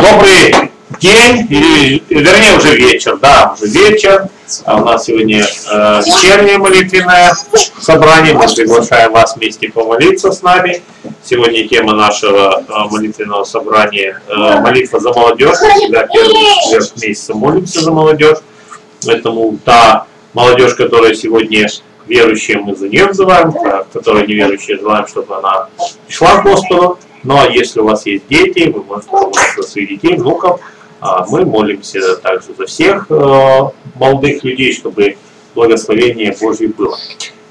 Добрый день, или, вернее, уже вечер, да, уже вечер. А у нас сегодня вечернее молитвенное собрание. Мы приглашаем вас вместе помолиться с нами. Сегодня тема нашего молитвенного собрания молитва за молодежь. Всегда первый четверг месяца молимся за молодежь. Поэтому та молодежь, которая сегодня верующая, мы за нее взываем, а которая неверующая, желаем, чтобы она пришла к Господу. Ну а если у вас есть дети, вы можете помолиться за своих детей, внуков. Мы молимся также за всех молодых людей, чтобы благословение Божье было.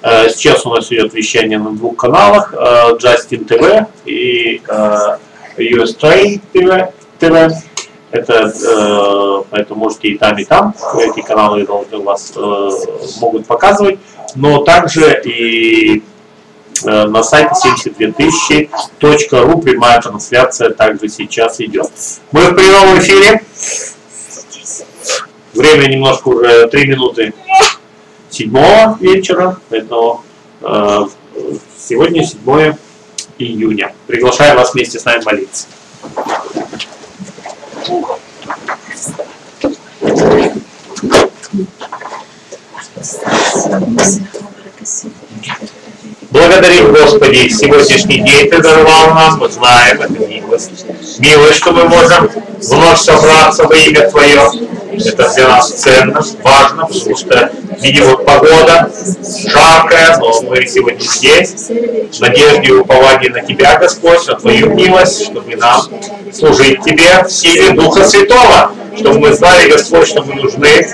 Сейчас у нас идет вещание на двух каналах, Justin TV и US Train TV. Это можете и там, эти каналы должны вас могут показывать, но также и на сайте 72000.ru прямая трансляция также сейчас идет. Мы в прямом эфире. Время немножко уже 3 минуты 7 вечера. Поэтому сегодня 7 июня. Приглашаю вас вместе с нами молиться. Благодарим, Господи, сегодняшний день Ты даровал нам, мы знаем, это милость. Милость, что мы можем вновь собраться во имя Твое. Это для нас ценно, важно, потому что, видимо, погода жаркая, но мы сегодня здесь. В надежде и уповании на Тебя, Господь, на Твою милость, чтобы нам служить Тебе в силе Духа Святого. Чтобы мы знали, Господь, что мы нужны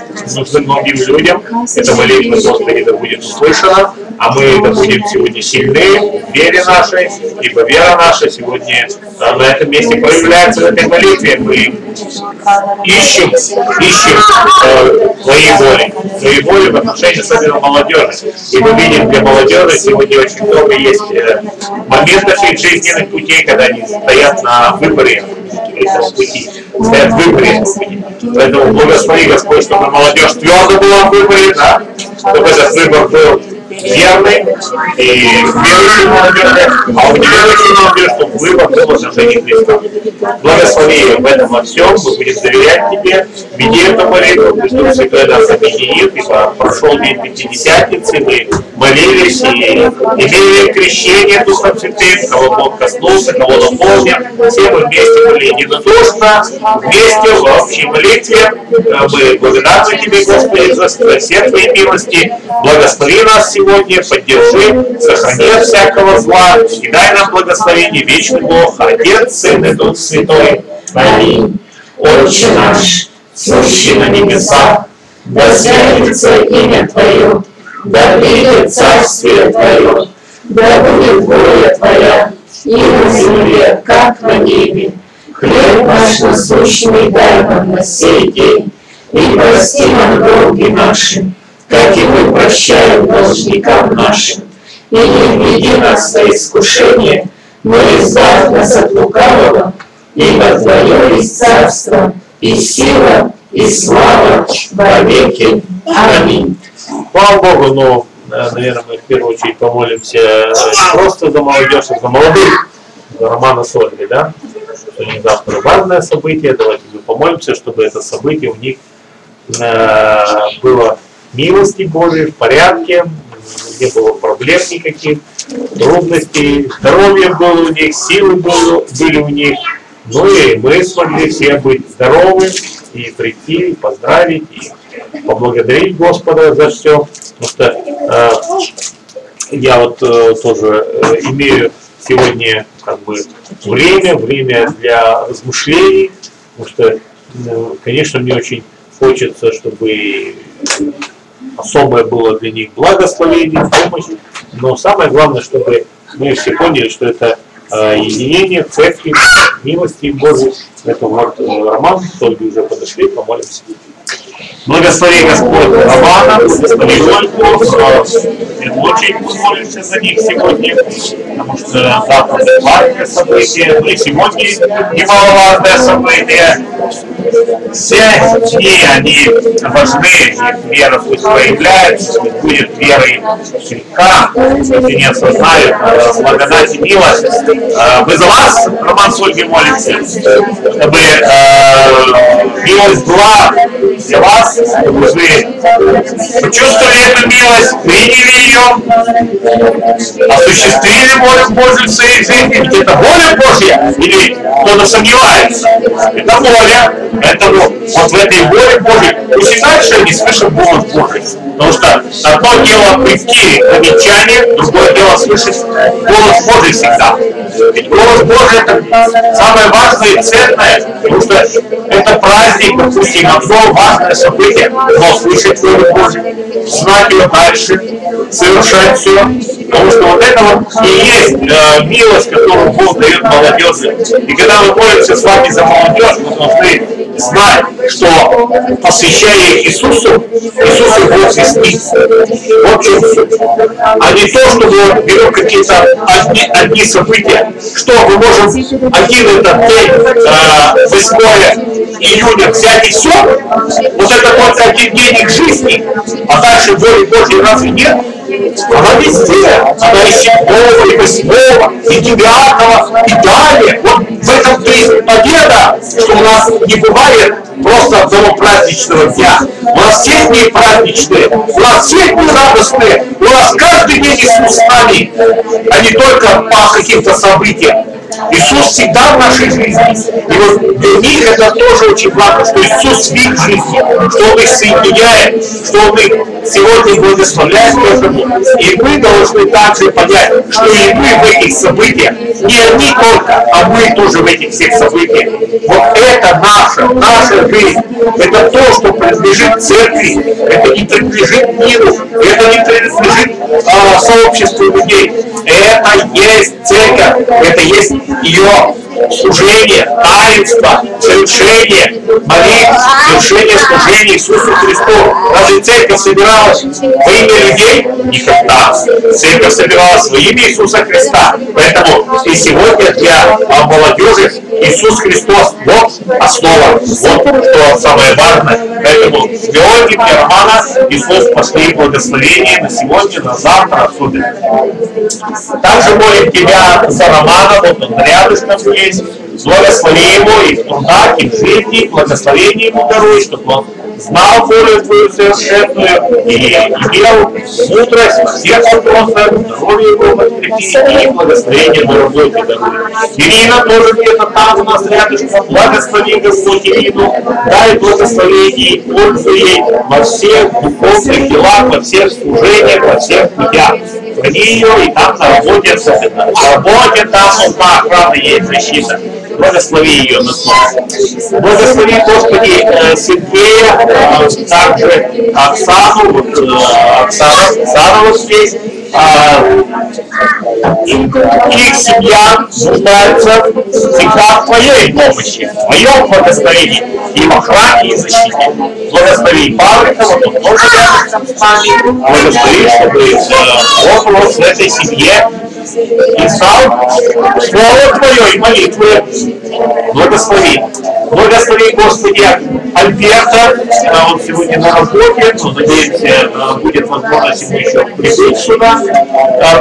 многим людям. Эта молитва, Господи, да будет услышана, а мы да будем сегодня сильны в вере нашей, ибо вера наша сегодня на этом месте проявляется в этой молитве. Мы ищем Твоей воли в отношении особенно молодежи. И мы видим, для молодежи сегодня очень много есть моментов их жизненных путей, когда они стоят на выборе этого пути, стоят в выборе этого пути. Поэтому благослови, Господь, чтобы молодежь твердо была в выборе, да? Чтобы этот выбор был верный и верующий молодежи, а у неверующей молодежи, чтобы выбор был в отношении Христа. Благослови в этом во всем, мы будем доверять Тебе, веди эту молитву, пусть Дух Святой нас объединит, ибо прошел день Пятидесятницы, мы молились и имели крещение Духом Святым, кого Бог коснулся, кого наполнил, все мы вместе были единодушно, вместе в общей молитве. Мы благодарны Тебе, Господи, за все Твои милости. Благослови нас сегодня, поддержи, сохрани от всякого зла и дай нам благословение, вечный Бог, Отец, Сын и Дух Святой. Аминь. Отче наш, сущий на небесах, да святится имя Твое, да придет царствие Твое, да будет воля Твоя, и на земле, как на небе. Хлеб наш насущный дай нам на сей день, и прости нам долги наши, как и мы прощаем должникам нашим. И не введи нас на искушение, но избавь нас от лукавого, ибо Твое есть царство, и сила, и слава во веки. Аминь. Слава Богу, но, наверное, мы в первую очередь помолимся не просто за молодежь, а за молодых, за Романа с Ольгой, да? Что у них завтра важное событие, давайте мы помолимся, чтобы это событие у них было милости Божией, в порядке, не было проблем никаких, трудностей, здоровье было у них, силы были у них. Ну и мы смогли все быть здоровы и прийти, и поздравить, и поблагодарить Господа за все. Потому что я вот тоже имею сегодня как бы время для размышлений, потому что, конечно, мне очень хочется, чтобы особое было для них благословение, помощь, но самое главное, чтобы мы все поняли, что это единение церкви, милости Божьей. Поэтому вот Роман, только уже подошли, помолимся. Благослови, Господь, Романа, благослови Ольгу, очень молимся за них сегодня, потому что завтра важное событие, но и сегодня немаловажное событие. Все дни, они важны, их вера пусть проявляется, будет верой крепка, не осознают благодать и милость. Мы за вас, Роман с Ольгой, молимся, чтобы милость была для вас, чтобы вы почувствовали эту милость, приняли ее, осуществили волю Божию в своей жизни. Ведь это воля Божья, или кто-то сомневается? Это воля. Поэтому вот в этой воле Божьей пусть и дальше не слышат голос Божий. Потому что одно дело прийти к замечанию, другое дело слышать голос Божий всегда. Ведь голос Божий — это самое важное и ценное, потому что это праздник, допустим, одно важное событие, но слышать волю Божию, знать ее дальше, совершать все. Потому что вот это вот и есть милость, которую Бог дает молодежи. И когда мы молимся с вами за молодежь, мы должны знать, что посвящая их Иисусу, Иисусу Бог снится. Вот в чем суть. А не то, что мы берем какие-то одни события, что мы можем один этот день, 8 июня, взять и все, вот это только один день их жизни, а дальше воли Божьей разве нет? Она везде, она и 7, и 8, и 9, и далее. Вот в этом-то и победа, что у нас не бывает просто одного праздничного дня. У нас все дни праздничные, у нас все дни радостные, у нас каждый день Иисус с нами, а не только по каким-то событиям. Иисус всегда в нашей жизни. И вот для них это тоже очень важно, что Иисус в их жизни, что Он их соединяет, что Он их сегодня благословляет к этому. И мы должны также понять, что и мы в этих событиях, не они только, а мы тоже в этих всех событиях. Вот это наша жизнь. Это то, что принадлежит церкви, это не принадлежит миру, это не принадлежит сообществу людей. Это есть церковь, это есть ее служение, таинство, совершение молитв, совершение служения Иисусу Христу. Разве церковь собиралась во имя людей? Никогда. Церковь собиралась во имя Иисуса Христа. Поэтому и сегодня для молодежи Иисус Христос — вот основа, вот что самое важное. Поэтому для Ольги, для Романа Иисус пошли благословения на сегодня, на завтра особенно. Также молим Тебя за Романа, вот он рядышком здесь. Благослови его и в трудах, и в жизни, благословение ему даруй, чтобы он знал волю Твою совершенную и имел мудрость во всех вопросах, здоровье его подкрепи и благословение на работе даруй. Ирина тоже где-то там у нас рядышком. Благослови Господь Ирину, дай благословение и пользу ей во всех духовных делах, во всех служениях, во всех путях. Храни ее и там на работе, особенно. На работе там нужна охрана, есть защита. Благослови ее на снова. Благослови, Господи, Сергея, также Оксану, вот Оксана вот здесь. Их семья нуждается всегда в Твоей помощи, в Твоем благословении, и в охране, и в защите. Благослови Павлика, вот он тоже рядом с нами. Благослови, чтобы он в этой семье и стал слово Твое и молитвы. Благослови. Благослови, Господи, Альберта. Он сегодня на работе, но, надеемся, будет возможность ему еще прийти сюда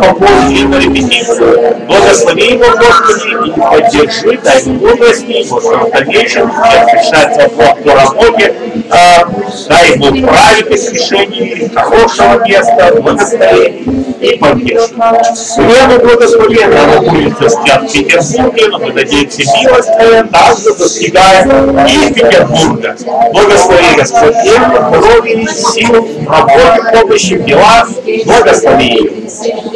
попозже на репетицию. Благослови его, Господи, и поддержи, дай мудрости, может, в дальнейшем решать вопрос по работе, дай ему правильных решений, хорошего места, благословений и поддержки. Лену благослови, она будет застрять в Петербурге, но мы надеемся, милость Твоя также достигает и Петербурга. Благослови, Господь, здоровья, сил, работе, помощи, в делах. Благослови ее.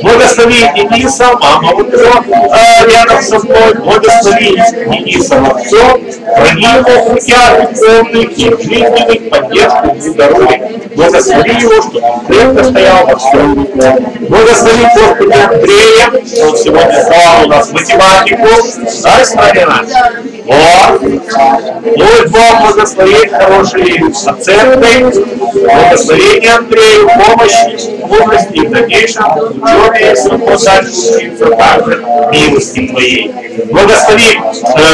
Благослови Дениса, мама вот рядом со мной. Благослови Дениса во всем. Храни его в путях духовных и жизненных, поддержку и здоровья. Благослови его, чтобы он крепко стоял во всем. Благослови, Господи, Андрея. Он сегодня сдал у нас математику. Да, Старина? Вот. Пусть Бог благословит хорошие оценки, благословение Андрею, помощи, мудрости и в дальнейшем учебе, чтобы дальше учиться также милости Твоей. Благослови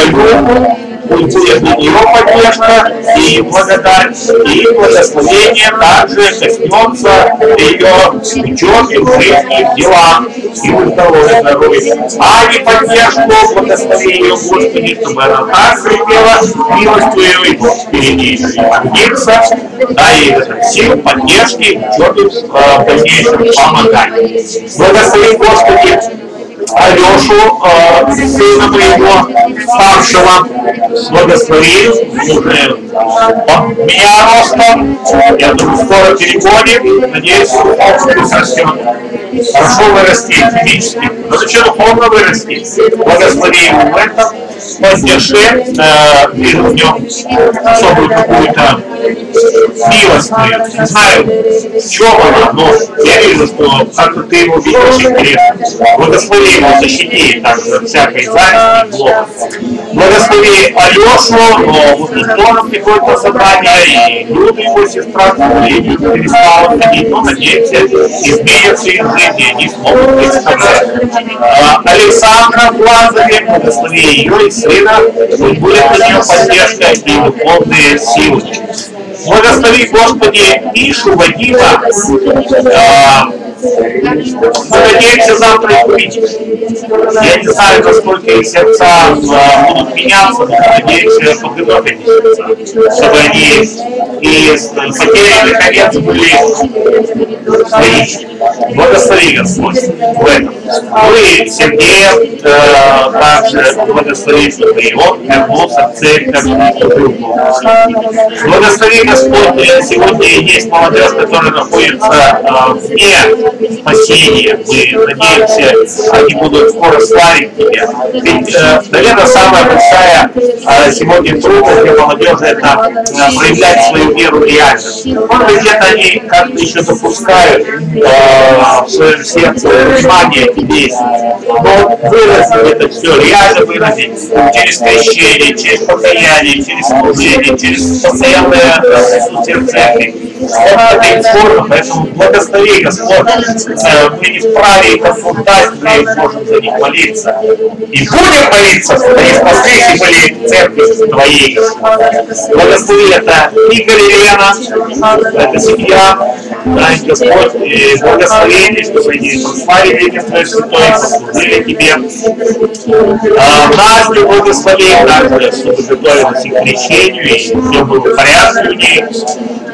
Любу, пусть будет ее поддержка и благодать, и благословение также коснется ее учебе, в жизни, в делах и в здоровье. А не поддержку, благословение Господи, чтобы она так припела милостью и впереди трудиться, дай сил, поддержки, учебе в дальнейшем помогать. Благослови Господи Алешу, сына моего старшего, благослови, уже меня ростом, я думаю, скоро переходим, надеюсь, он растет. Хорошо вырасти физически, но зачем духовно вырасти? Благослови его в этом, поддержи, вижу в нем особую какую-то милость, не знаю, в чем она, но я вижу, что как-то ты его видишь интересно. Благослови его, защити также от всякой зависти и злобы. Благослови Алешу, но в эту сторону приходит на собрание, и Люда, его сестра, к сожалению, перестала ходить, но, надеемся, изменится их жизнь, они смогут представлять. Александра в Лазаре, благослови ее и сына, пусть будет у нее поддержка и духовные силы. Благослови, Господи, Мишу, Вадима. Мы надеемся завтра их увидеть. Я не знаю, насколько их сердца будут меняться, но надеемся подготовить сердца, чтобы они и потери наконец были свои. Благослови, Господь, в этом. Ну и Сергея также благослови, чтобы и он вернулся в церковь. Благослови, Господь, сегодня есть молодежь, которая находится вне спасения. Мы надеемся, они будут скоро славить Тебя. Ведь, наверное, самая большая сегодня трудность для молодежи — это проявлять свою веру реально. Может быть, где-то они как-то еще допускают в своем сердце внимание к Тебе. Но выразить это все, реально выразить через крещение, через покаяние, через служение, через постоянное присутствие в церкви. Это их форма, поэтому благослови, Господь. Мы не вправе их осуждать, мы можем за них молиться. И будем молиться, чтобы они спаслись и были в церкви Твоей. Благослови это Игорь и Лена, это семья, Господь, и благословение, чтобы они прославили Тебя, Твое Святое, послужили Тебе. Настю благослови также, чтобы готовилась и к крещению, и все было в порядке у них.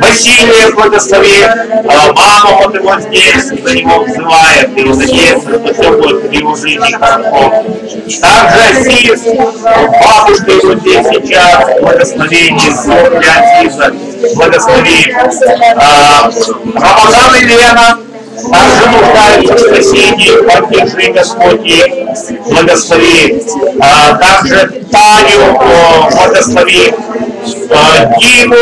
Василия благослови, маму вот его здесь, за него взывает, и надеется, что все будет в его жизни хорошо. Также Азиз, бабушка его здесь сейчас, благословение, для Азиза, благослови. Рамазан и Лена также нуждаются в спасении, поддержи, Господь, и благослови. Также Таню благослови. Диму,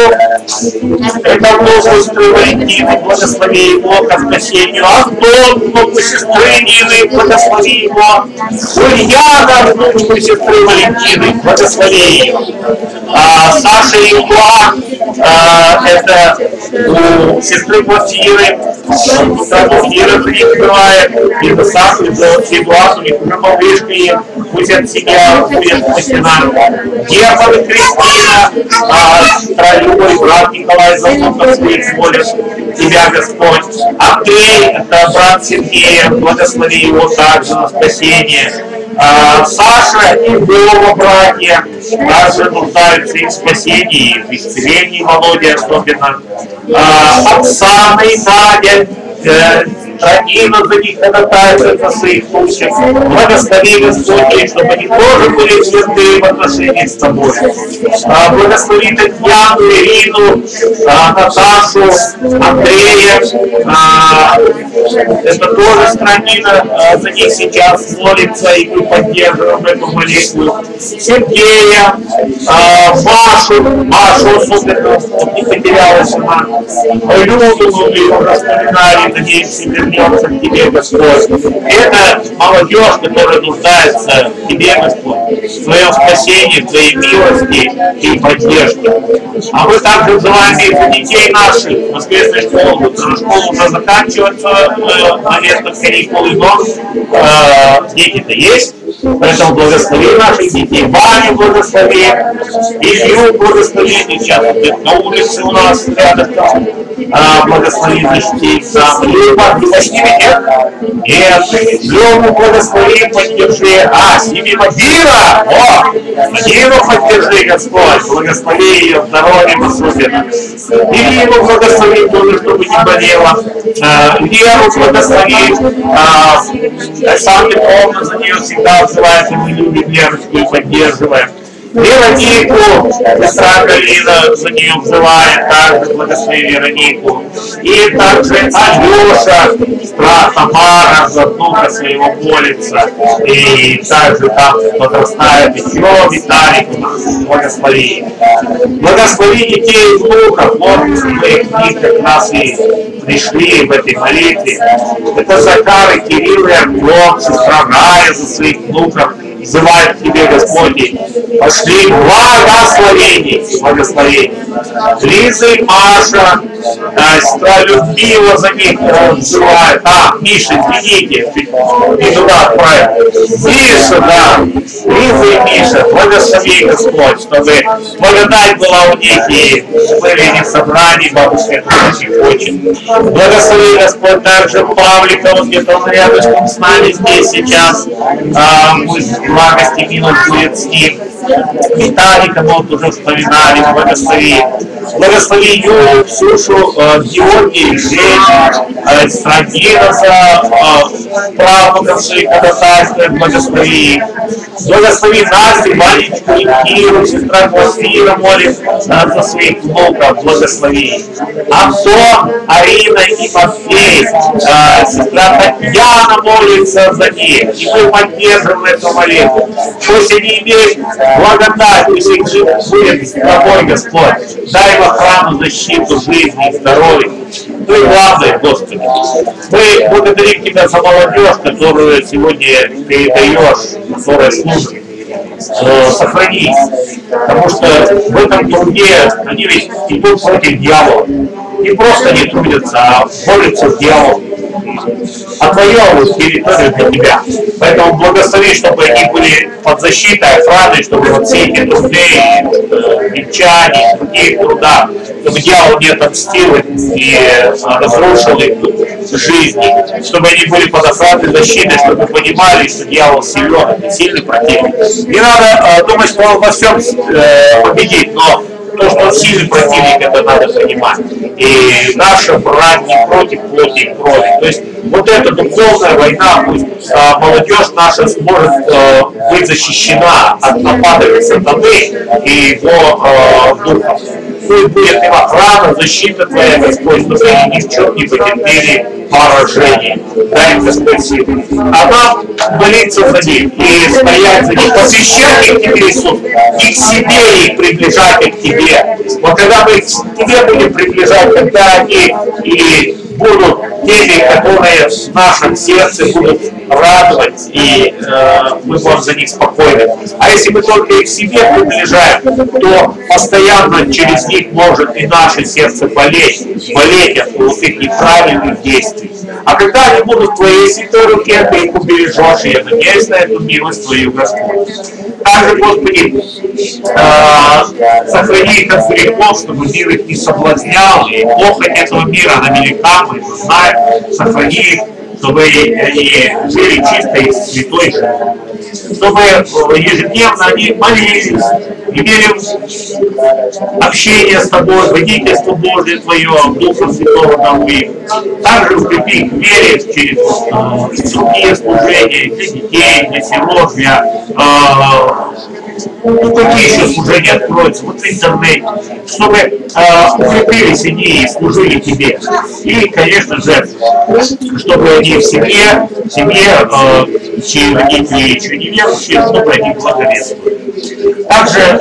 это сестры Валентины, благослови его ко спасению. Антон, внуку сестры Нины, благослови его. Ульяна, внуку сестры Валентины, благослови ее. Саша и Юлан, это у сестры Глафиры, Глафира за них бывает, и за Сашу, и за Эдуарду, у них уже малышка есть, пусть от себя будет спасена. Герман и Кристина, Тролюбой, брат Николай Золотовский, молит Тебя, Господь. Андрей, это брат Сергея, благослови его также на спасение. Саша и Вова, братья, также нуждаются и в спасении, и в исцелении, Володя особенно. Оксана и Надя, Нина за них ходатайствует на своих случаях. Благослови, Господи, чтобы они тоже были святые в отношении с Тобой. Благослови Татьяну, Ирину, Наташу, Андрея. Это тоже странина, за них сейчас молится, и мы поддерживаем эту молитву. Сергея, Машу особенно, чтобы не потерялась она. Люду, мы ее вспоминали, надеемся, вернется к Тебе, Господь. Это молодежь, которая нуждается в Тебе, Господь, в Твоем спасении, в Твоей милости и поддержке. А мы также желаем и за детей наших в воскресной школе. Школа уже заканчивается на местах каникулы, но дети-то есть. Поэтому благослови наших детей, Ваню благослови, Илью благослови, сейчас на улице у нас рядом там, благослови детей, там, Либо, не с ними нет? Нет, Леву благослови, поддержи, с ними Мадира, Мадиру поддержи, Господь, благослови ее здоровьем особенно, Ирину благослови тоже, чтобы не болела, Леру благослови, Александр Петровна за нее всегда отзывается, мы любим Лерочку и поддерживаем. Веронику, сестра Галина за нее взывает, также благослови Веронику. И также Алеша, сестра Тамара, за внука своего молится. И также там подрастает еще Виталик у нас, благослови. Благослови детей и внуков, вот мы к ним как раз и пришли в этой молитве. Это Захар и Кирилл и Артем, сестра Рая за своих внуков. Взывает к тебе, Господи, пошли благословений. Лиза и Маша, сестра Людмила за них взывает. Миша, извините, не туда отправил. Миша, да, Лиза и Миша, благослови, Господь, чтобы благодать была у них, и были не в собрании, бабушка это очень хочет. Благослови, Господь, также Павлика, он где-то он рядышком с нами здесь сейчас, пусть благости минут будет с ним. Виталика, мы вот уже вспоминали, благослови. Благослови Юлю, Ксюшу, Георгий, Женю, Страдина за правнуков своих ходатайствует, благослови. Благослови Настю, Ванечку и Киру, сестра Глафира молит за своих внуков, благослови. Антон, Арина и Матфей, сестра Татьяна молится за них, и мы поддерживаем эту молитву. Пусть они имеют благодать, пусть их жизнь будет с тобой, Господь. Дай им охрану, защиту, жизни и здоровья. Ну и главное, Господи, мы благодарим Тебя за молодежь, которую сегодня передаешь, которая служит. Сохрани, потому что в этом труде они ведь идут против дьявола. Не просто не трудятся, а борются с дьяволом. Отвоевывают территорию для Тебя. Поэтому благослови, чтобы они были под защитой, охраной, чтобы вот все эти труды, венчания, других труда, чтобы дьявол не отомстил и разрушил их жизни, чтобы они были под охраной, защитой, чтобы понимали, что дьявол силен, это сильный противник. Не надо думать, что он во всем победит, но то, что он сильный противник, это надо понимать. И наша брань не против плоти и крови. То есть вот эта духовная война, пусть молодежь наша сможет быть защищена от нападок сатаны и его духов. Пусть будет им охрана, защита Твоя, Господь, чтобы они ни в чем не потерпели поражение. Дай им, Господь, силу. А нам молиться за них и стоять за них, посвящать их Тебе, Иисус, и к себе их приближать, и к Тебе. Вот когда мы к Тебе будем приближать, тогда они и будут теми, которые в нашем сердце будут радовать, и мы будем за них спокойны. А если мы только их к себе приближаем, то постоянно через них может и наше сердце болеть от вот их неправильных действий. А когда они будут в Твоей святой руке, Ты их убережешь, и я надеюсь на эту милость Твою, Господь. Также, Господи, сохрани их от грехов, чтобы мир их не соблазнял, и похоть этого мира, она велика, мы это знаем. Сохрани их, чтобы они жили чистой и святой жизнью. Чтобы ежедневно они молились, имели общение с Тобой, водительство Божие Твое, Духа Святого науки. Также укрепи их в вере через другие служения, для детей, для сирот, для какие еще служения откроются, вот в интернете, чтобы укрепились они и служили Тебе. И, конечно же, чтобы они в семье, чьи родители еще не верующие, чтобы они благовествовали. Также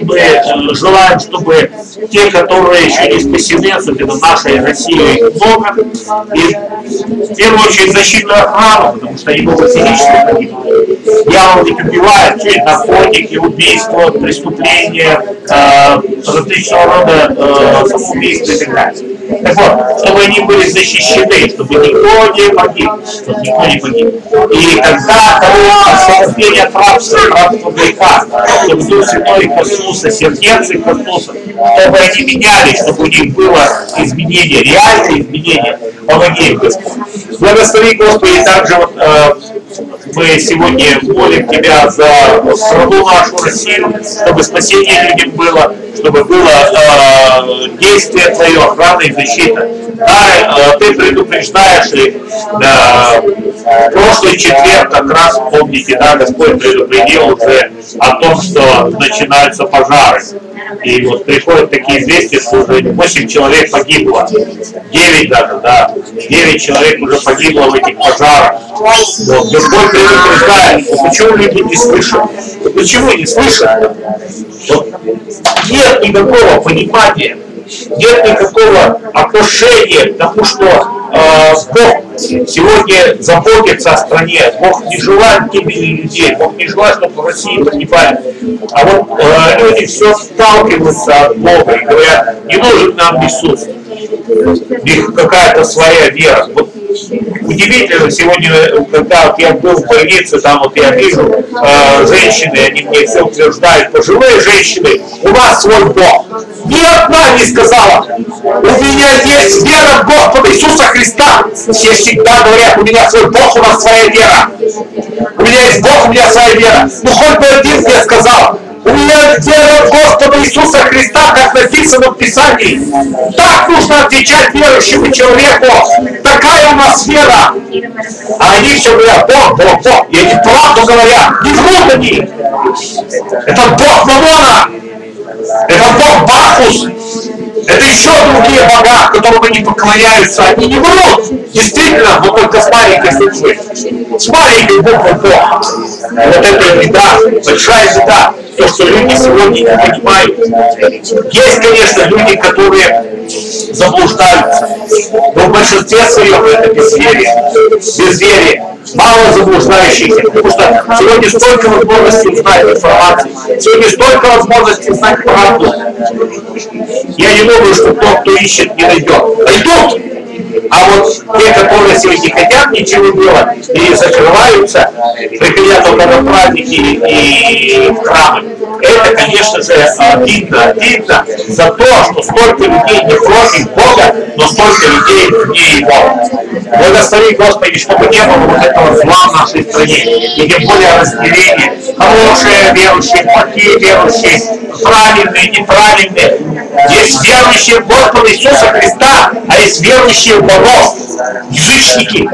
мы желаем, чтобы те, которые еще не спасены, особенно в нашей России, их много, и в первую очередь защитную охрану, потому что они могут физически погибнуть. Дьявол ведь убивает через наркотики, убийства, преступления, различного рода самоубийства и так далее. Так вот, чтобы они были защищены, чтобы никто не погиб, чтобы никто не погиб. И когда того освобождение от рабства греха, чтобы Дух Святой коснулся сердец и коснулся, чтобы они менялись, чтобы у них было изменение, реальное изменение, помоги им, Господи. Благослови, Господи, также вот, мы сегодня молим Тебя за страну нашу, Россию, чтобы спасение людям было, чтобы было действие Твое, охрана и защита. Да, Ты предупреждаешь, и прошлый четверг как раз, помните, да, Господь предупредил уже о том, что начинаются пожары. И вот приходят такие известия, что уже 8 человек погибло, 9 даже, да, 9 человек уже погибло в этих пожарах. Вот. Господь предупреждает, почему люди не слышат? Почему не слышат? Вот. Нет никакого понимания, нет никакого отношения к тому, что Бог сегодня заботится о стране, Бог не желает гибели людей, Бог не желает, чтобы в России погибали. А вот люди все сталкиваются от Бога и говорят, не нужен нам Иисус, у них какая-то своя вера. Вот удивительно, сегодня, когда вот я был в больнице, там вот я вижу женщины, они мне все утверждают, пожилые женщины, у вас свой Бог. Ни одна не сказала, у меня есть вера в Господа Иисуса Христа. Все всегда говорят, у меня свой Бог, у нас своя вера. У меня есть Бог, у меня своя вера. Ну хоть бы один мне сказал, у меня вера в Господа Иисуса Христа, как написано в Писании. Так нужно отвечать верующему человеку. Такая у нас вера. А они все говорят, Бог, Бог, Бог. И они правду говорят, не врут они. Это Бог Мамона. Это Бог Бахус. Это еще другие бога, которым они поклоняются. Они не врут. Действительно, но только с маленькой буквы. С маленькой буквы Бог. Вот это беда, большая беда. То, что люди сегодня не понимают. Есть, конечно, люди, которые заблуждаются. Но в большинстве своем это безверие. Безверие. Мало заблуждающихся, потому что сегодня столько возможностей узнать информацию, сегодня столько возможностей узнать правду. Я не думаю, что тот, кто ищет, не найдет. Найдут! А вот те, которые сегодня не хотят ничего делать и закрываются, приходя только на праздники и в храмы, это, конечно же, обидно за то, что столько людей не против Бога, но столько людей вне Его. Благослови, Господи, чтобы не было вот этого зла в нашей стране, и тем более разделения. Хорошие верующие, плохие верующие, правильные, неправильные. Есть верующие в Господа Иисуса Христа, а есть верующие в богов, язычники.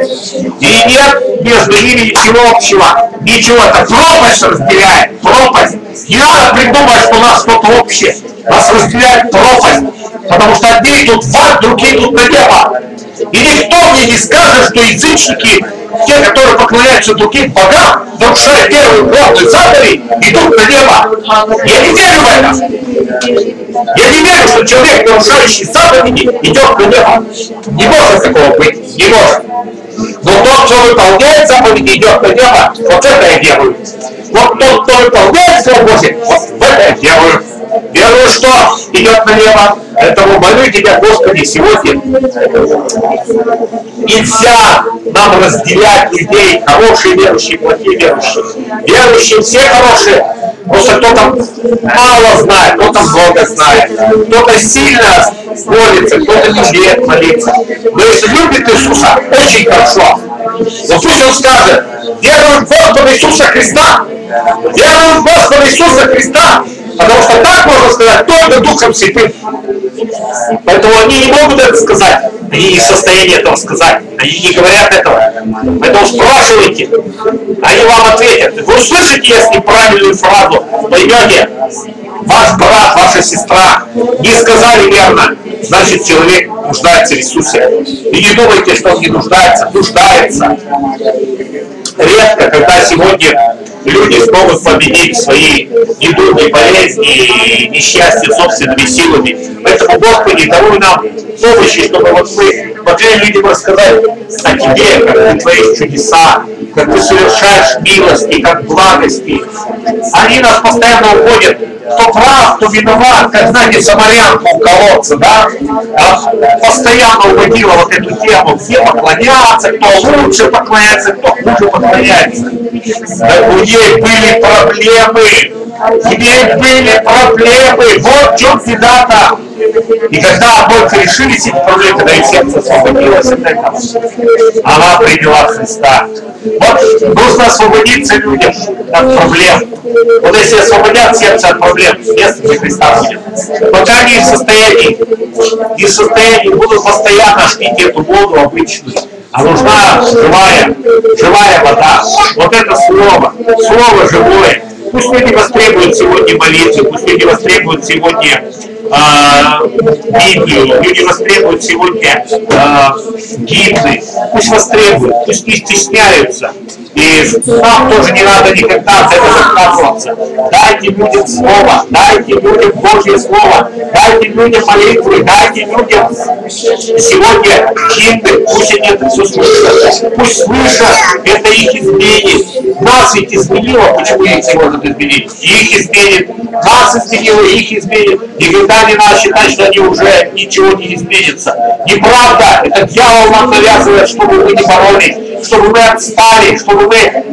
И нет между ними ничего общего. Ничего, это пропасть разделяет, пропасть. Не надо придумать, что у нас что-то общее. Нас разделяет пропасть. Потому что одни идут в ад, другие идут на небо. И никто мне не скажет, что язычники, те, которые поклоняются другим богам, нарушая первую главную заповедь, идут на небо. Я не верю в это. Я не верю, что человек, нарушающий заповеди, идет на небо. Не может такого быть. Не может. Но тот, кто выполняет заповеди, идет на небо, вот это я верую. Вот тот, кто выполняет Слово Божие, вот в это я верую. Верую, что идет на небо. Поэтому молю Тебя, Господи, сегодня. Нельзя нам разделять людей, хорошие верующие, плохие верующие. Верующие все хорошие. Просто кто-то мало знает, кто-то много знает. Кто-то сильно молится, кто-то не умеет молиться. Но если любит Иисуса, очень хорошо. Но пусть он скажет, верую в Господа Иисуса Христа. Верую в Господа Иисуса Христа. Потому что так можно сказать только Духом Святым. Поэтому они не могут это сказать. Они не в состоянии этого сказать. Они не говорят этого. Поэтому спрашивайте. Они вам ответят. Вы услышите, если правильную фразу поймете. Ваш брат, ваша сестра не сказали верно. Значит, человек нуждается в Иисусе. И не думайте, что он не нуждается. Нуждается. Редко, когда сегодня люди смогут победить свои недуги, болезни и несчастья собственными силами. Поэтому, Господи, даруй нам помощи, чтобы вот мы могли людям рассказать о тебе, как ты творишь чудеса, как ты совершаешь милости, как благости. Они нас постоянно уводят, кто прав, кто виноват, как, знаете, самарянку у колодца, да? Постоянно уводила вот эту тему, все поклоняться, кто лучше поклоняется, кто хуже поклоняется. Так у ней были проблемы. У ней были проблемы. Вот в чем беда-то. И когда только решились эти проблемы, когда их сердце освободилось от этого, она приняла Христа. Вот нужно освободиться людям от проблем. Вот если освободят сердце от проблем, место для Христа будет. Пока они в состоянии будут постоянно пить эту воду обычную. А нужна живая вода. Вот это слово живое. Пусть люди востребуют сегодня молитву, пусть люди востребуют сегодня Библию, люди востребуют сегодня гимны, пусть востребуют, пусть не стесняются. И нам тоже не надо никогда от этого отказываться. Дайте людям слово, дайте людям Божье слово, дайте людям молитвы, дайте людям сегодня гимны, пусть они это все слышат, пусть слышат, это их изменит. Нас ведь изменило, почему их не может изменить? Их изменит, нас изменило, их изменит. Никогда не надо считать, что они уже ничего не изменится. Неправда, это дьявол нам навязывает, чтобы мы не боролись, чтобы мы отстали, чтобы мы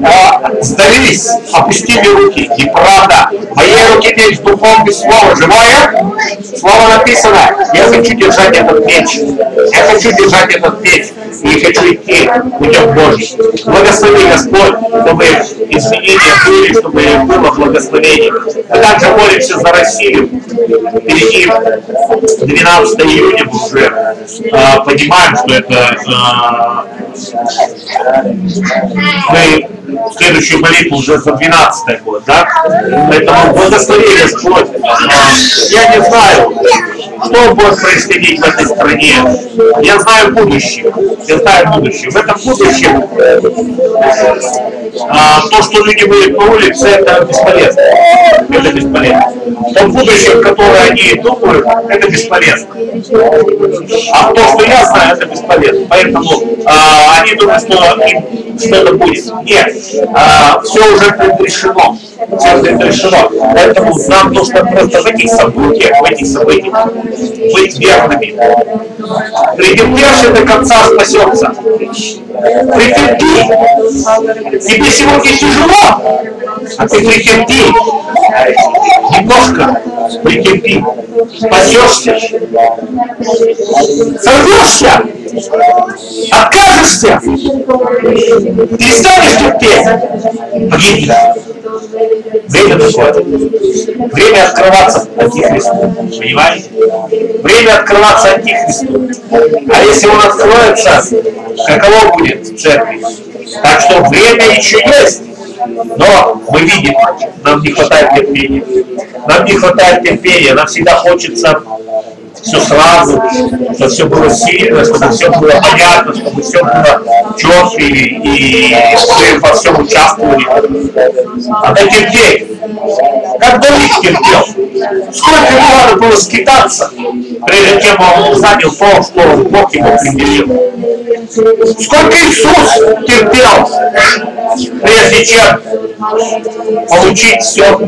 сдались, опустили руки. Неправда. В моей руке есть духовное слово. Живое? Слово написано. Я хочу держать этот меч. Я хочу держать этот меч. И хочу идти путем Божьим. Благослови Господь, чтобы изменения были, чтобы было благословение. Мы также молимся за Россию. Впереди 12 июня мы уже понимаем, что это мы следующую молитву уже за 12 год, да? Поэтому благослови Господь. Я не знаю, что будет происходить в этой стране. Я знаю будущее. Я знаю будущее. В этом будущем то, что люди выйдут на улице, это бесполезно. Это бесполезно. В том будущем, которое они думают, это бесполезно. А то, что я знаю, это бесполезно. Поэтому они думают, что им что-то будет. Нет. Все уже предрешено. Все предрешено. Поэтому нам нужно просто в этих событиях быть верными. Претерпевший до конца спасется. Претерпи. Тебе сегодня тяжело, а ты претерпи. Немножко претерпи. Спасешься. Сорвешься. Откажешься. Перестанешь терпеть. Погибнешь. Время доходит. Время открываться Антихристу. Понимаете? Время открываться Антихристу. А если он откроется, каково будет в церкви? Так что время еще есть. Но мы видим, нам не хватает терпения. Нам не хватает терпения. Нам всегда хочется все сразу, чтобы все было сильно, чтобы все было понятно, чтобы все было четко и мы во всем участвовали. Надо терпеть. Как Давид терпел. Сколько ему надо было скитаться, прежде чем он занял то, что Бог ему определил. Сколько Иисус терпел, прежде чем получить все.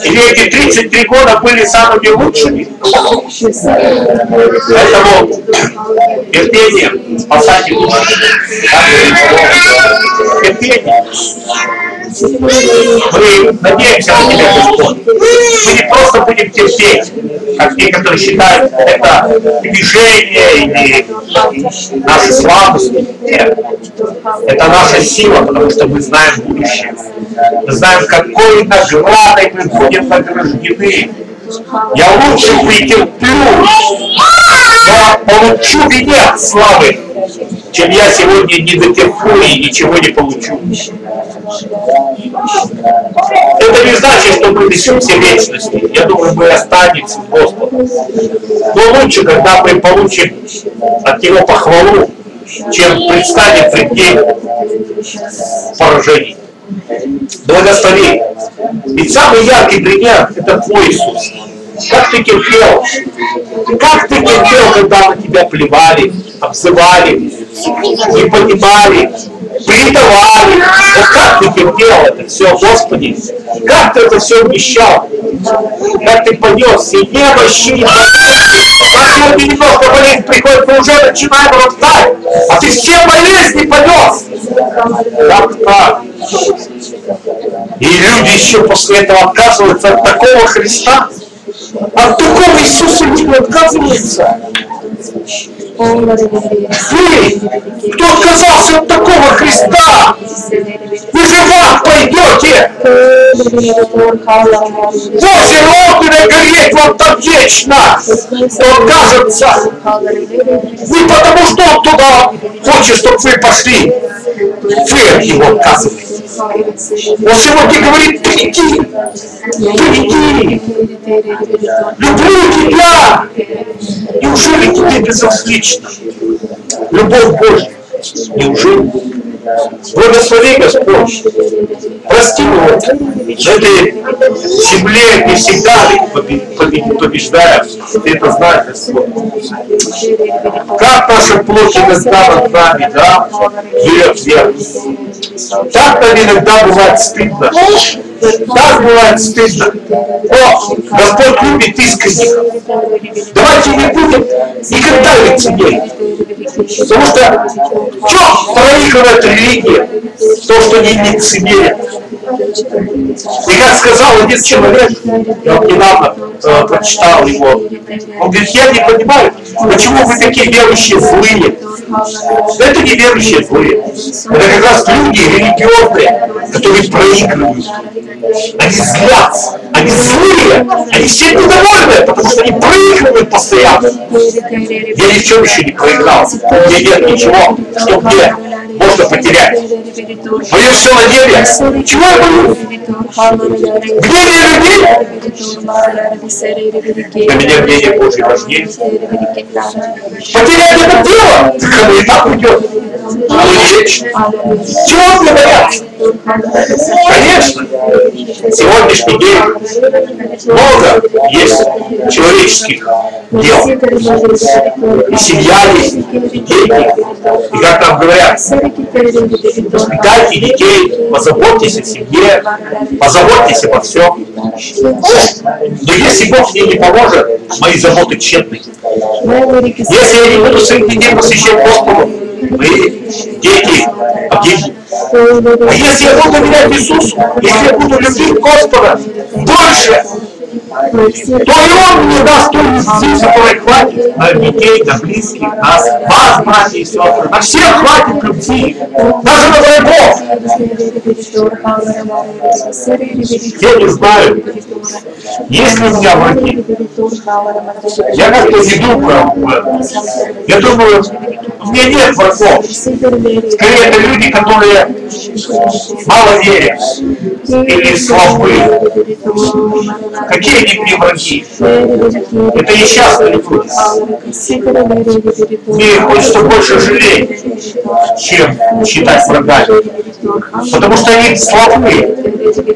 Или эти 33 года были самыми лучшими. Поэтому терпение спасать души. Терпение. Мы надеемся на Тебя, Господь. Мы не просто будем терпеть, как некоторые считают, это движение или наши слабости. Нет. Это наша сила, потому что мы знаем будущее. Мы знаем, какой наградой мы будем награждены. Я лучше претерплю, я получу венец славы, чем я сегодня не дотерплю и ничего не получу. Это не значит, что мы лишимся вечности. Я думаю, мы останемся с Господом. Но лучше, когда мы получим от Него похвалу, чем предстанем пред Ним в поражении. Благослови. Ведь самый яркий пример — это Твой Иисус. Как ты терпел? Как ты терпел, когда на тебя плевали, обзывали, не понимали, предавали? Вот как ты терпел это все, Господи? Как ты это все вмещал? Как ты понес и немощи, как сегодня немножко болезнь приходит, мы уже начинаем роптать, а ты все болезни понес. Как так? И люди еще после этого отказываются от такого Христа, от такого Иисуса не отказываются. Вы, кто отказался от такого Христа, вы же в ад пойдете. Божье огненное гореть вам там вечно. Он кажется. Не потому, что он туда хочет, чтобы вы пошли. Вы от него отказываетесь. Он сегодня говорит: приди, приди, люблю тебя. Неужели тебе безразлично? Любовь Божья. Неужели? Благослови Господь. Прости его. На этой земле не всегда побеждаем. Ты это знаешь, Господь. Как наша плоть иногда над нами, да, берет вверх. Так нам иногда бывает стыдно. Так бывает стыдно. О, Господь любит искренних. Давайте не будем никогда лицемерить. Потому что что проигрывает религия? То, что не лицемерит. И как сказал один человек, я вот недавно прочитал его, он говорит: я не понимаю, почему вы такие верующие злые. Это не верующие злые. Это как раз люди религиозные, которые проигрывают. Они злятся, они злые, они все недовольны, потому что они проигрывают постоянно. Я ни в чем еще не проиграл. У меня нет ничего, что мне можно потерять. Мое все на деле. Чего я боюсь? Мнение людей? Для меня мнение Божье важнее. Потерять это дело, так оно и так уйдет. Оно не вечно. Чего мне бояться? Конечно, сегодняшний день много есть человеческих дел. И семья есть, дети. И как нам говорят, воспитайте детей, позаботьтесь о семье, позаботьтесь обо всем. Но если Бог мне не поможет, мои заботы тщетны. Если я не буду своих детей посвящать Господу, мои дети погибнут. А если я буду доверять Иисусу, если я буду любить Господа больше, то и Он мне даст ту жизнь, которой хватит на детей, на близких, нас, вас, братья и сестры. На всех хватит любви, даже на врагов. Я не знаю, есть ли у меня враги. Я как-то не думаю. Я думаю, у меня нет врагов. Скорее, это люди, которые мало верят или слабы. Какие они мне враги? Это несчастные люди. Мне хочется больше жалеть, чем считать врагами. Потому что они слабы.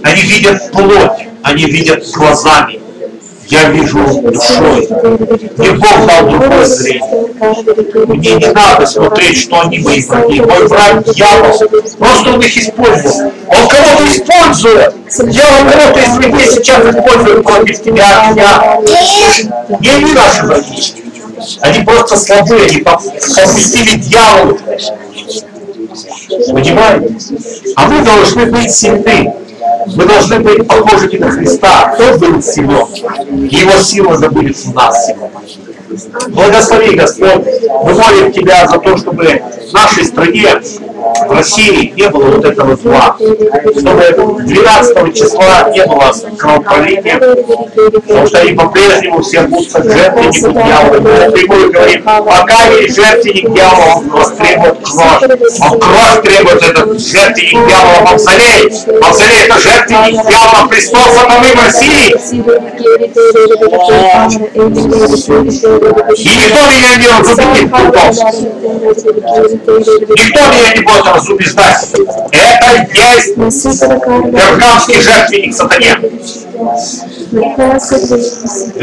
Они видят плоть, они видят глазами. Я вижу душой. Мне Бог дал другое зрение. Мне не надо смотреть, что они мои враги. Мой враг дьявол. Просто он их использует. Он кого-то использует. Дьявол кого-то из людей сейчас использует против тебя, меня. Не они наши враги. Они просто слабые. Они попустили дьяволу. Понимаете? А мы должны быть сильны. Мы должны быть похожи на Христа. Кто был силен? Его сила да будет в нас. Благослови, Господь. Мы молим Тебя за то, чтобы в нашей стране, в России, не было вот этого зла. Чтобы 12 числа не было кровопролития. Потому что они по-прежнему все будут жертвеннику дьявола. Мы напрямую говорим: пока есть жертвенник дьявола, он требует кровь. Он кровь требует, этот жертвенник дьявола Мавзолей. Мавзолей — это жертвенник дьявола, престол сатаны в России. И никто меня не разубедит, Никто меня не будет разубеждать. Это есть пергамкский жертвенник сатане.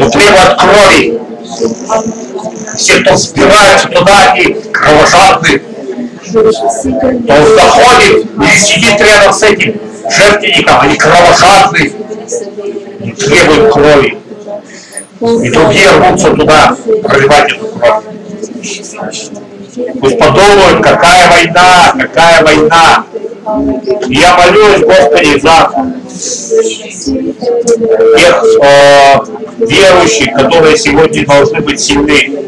Он требует крови. Все, кто сбираются туда и кровожадны, он заходит или сидит рядом с этим жертвенником, они кровожадны и требуют крови. И другие рвутся туда проливать эту кровь. Пусть подумают, какая война, какая война. И я молюсь, Господи, за тех верующих, которые сегодня должны быть сильны.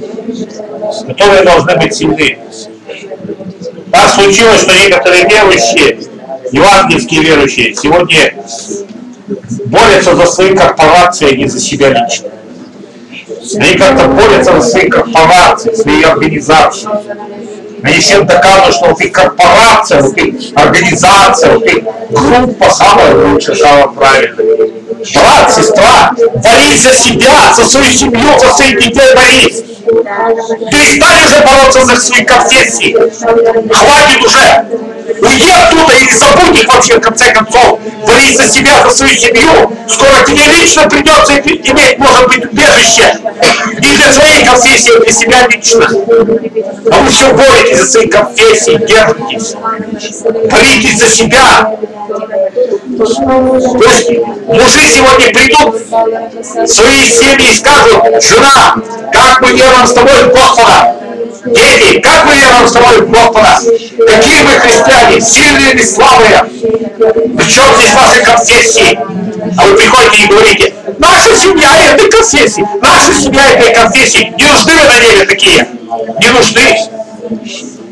Которые должны быть сильны. Так случилось, что некоторые верующие, евангельские верующие, сегодня борются за свои корпорации, а не за себя лично. Они как-то борются за свои корпорации, свои организации. Они всем доказывают, что вот их корпорация, вот их организация, вот их группа самая лучшая, самая правильная. Брат, сестра, борись за себя, за свою семью, за своих детей борись. Перестань уже бороться за свои конфессии. Хватит уже. Уйди оттуда и забудь их вообще в конце концов. Борись за себя, за свою семью. Скоро тебе лично придется иметь, может быть, убежище. Не для своей конфессии, а для себя лично. А вы все боретесь за свои конфессии, держитесь. Боритесь за себя. То есть мужи сегодня придут в свои семьи и скажут: жена, как мы веруем с тобой в Господа? Дети, как мы веруем с тобой в Господа? Какие мы христиане, сильные или слабые? Причем здесь ваши конфессии? А вы приходите и говорите: наша семья этой конфессии, наша семья этой конфессии. Не нужны вы на небе такие? Не нужны.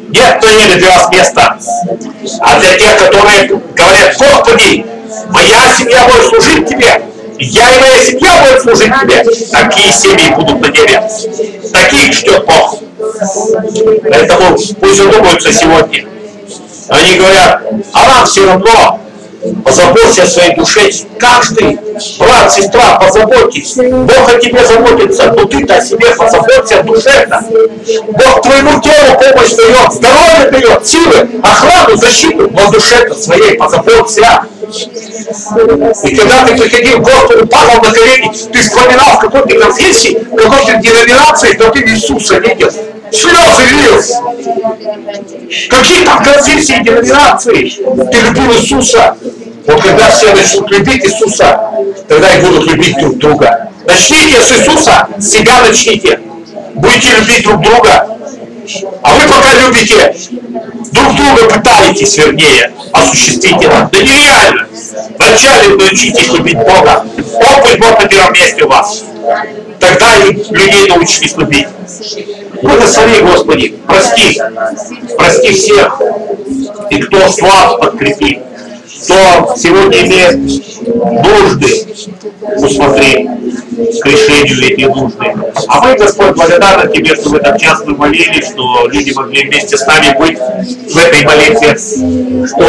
Нет на небе для вас места. А для тех, которые говорят: Господи, моя семья будет служить тебе, я и моя семья будет служить тебе. Такие семьи будут на небе. Таких ждет Бог. Поэтому пусть задумаются сегодня. Они говорят: а нам все равно. Позаботься о своей душе. Каждый брат, сестра, позаботьтесь. Бог о тебе заботится, но ты-то о себе позаботься, о душе-то. Бог твоему телу помощь дает, здоровье дает, силы, охрану, защиту, но душе-то своей позаботься. И когда ты приходил к Господу, падал на колени, ты вспоминал, в какой ты конфессии, в какой ты деноминации, но ты Иисуса видел. Слезы лил. Какие там конфессии и деноминации? Ты любил Иисуса. Вот когда все начнут любить Иисуса, тогда и будут любить друг друга. Начните с Иисуса, с себя начните. Будете любить друг друга. А вы пока любите друг друга, пытаетесь, вернее, осуществить это. Да нереально. Вначале научитесь любить Бога. Пусть Бог на первом месте у вас. Тогда и людей научитесь любить. Благослови, Господи, прости. Прости всех. И кто слаб, подкрепи. Кто сегодня имеет нужды, усмотри к решению эти нужды. А мы, Господь, благодарны Тебе, что в этот час мы молились, что люди могли вместе с нами быть в этой молитве, что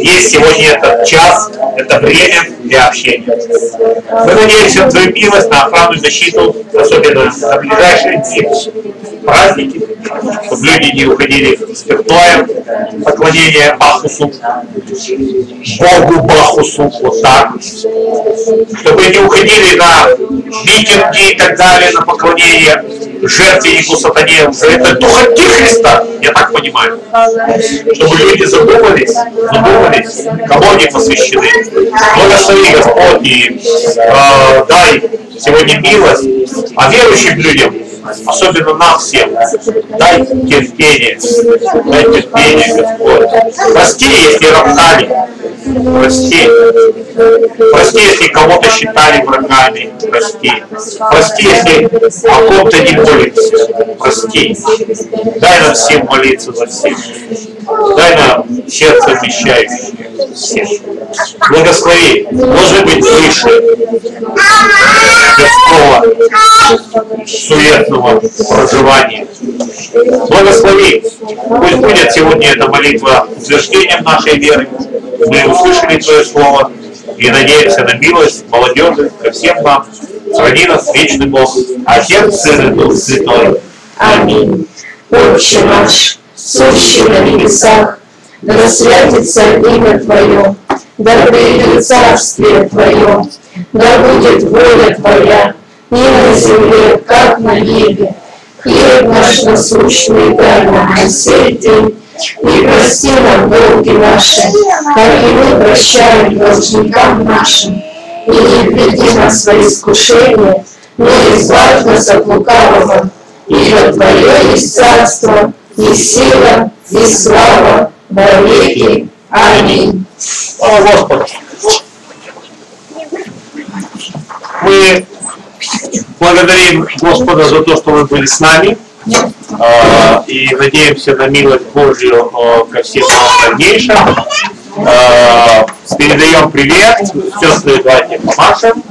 есть сегодня этот час, это время для общения. Мы надеемся на Твою милость, на охрану и защиту, особенно на ближайшие дни, праздники, чтобы люди не уходили в спиртное поклонение Бахусу, Богу Бахусу, вот так, чтобы не уходили на митинги и так далее, на поклонение жертвеннику сатане. Это дух Антихриста, я так понимаю. Чтобы люди задумались, кому они посвящены. Благослови, Господь, и дай сегодня милость, а верующим людям, особенно нам всем, дай терпение, Господь. Прости, если роптали, прости, если кого-то считали врагами, прости, если о ком-то не молимся, прости. Дай нам всем молиться за всех, дай нам сердце вмещающее всех. Благослови, может быть, выше людского суетного проживания. Благослови, пусть будет сегодня эта молитва утверждением нашей веры. Мы услышали Твое Слово и надеемся на милость молодежи ко всем нам. Храни нас вечный Бог, Отец, Сын и Дух Святой. Аминь. Отче наш, сущий на небесах, да святится имя Твое, да придет царствие Твое, да будет воля Твоя, и на земле, как на небе. Хлеб наш насущный дай нам на сей день, и прости нам долги наши, как и мы прощаем должникам нашим. И не введи нас во искушение, но избавь нас от лукавого, ибо Твое есть царство, и сила, и слава во веки. Аминь. Слава Господу! Мы благодарим Господа за то, что вы были с нами, и надеемся на милость Божью ко всем в дальнейшем. Передаем привет, сестры, давайте помашем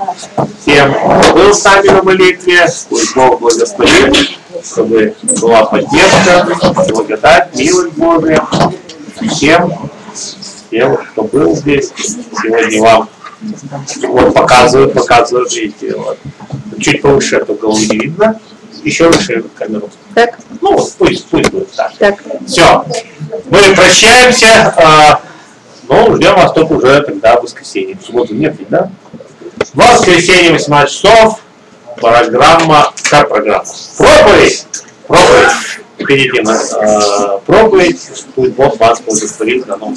всем, кто был с нами на молитве, пусть Бог благословит, чтобы была поддержка, благодать, милость Божия всем, кто был здесь. Сегодня вам вот показывают, видите, вот. Чуть повыше, а то голову не видно. Еще выше камеру. Так. Ну вот, пусть будет так. Так. Все. Мы прощаемся. Но ждем вас только уже тогда в воскресенье. В субботу нет, да? В воскресенье 18 часов. Программа. Как программа? Проповедь. Приходите на проповедь. Пусть Бог вас благословит на новом.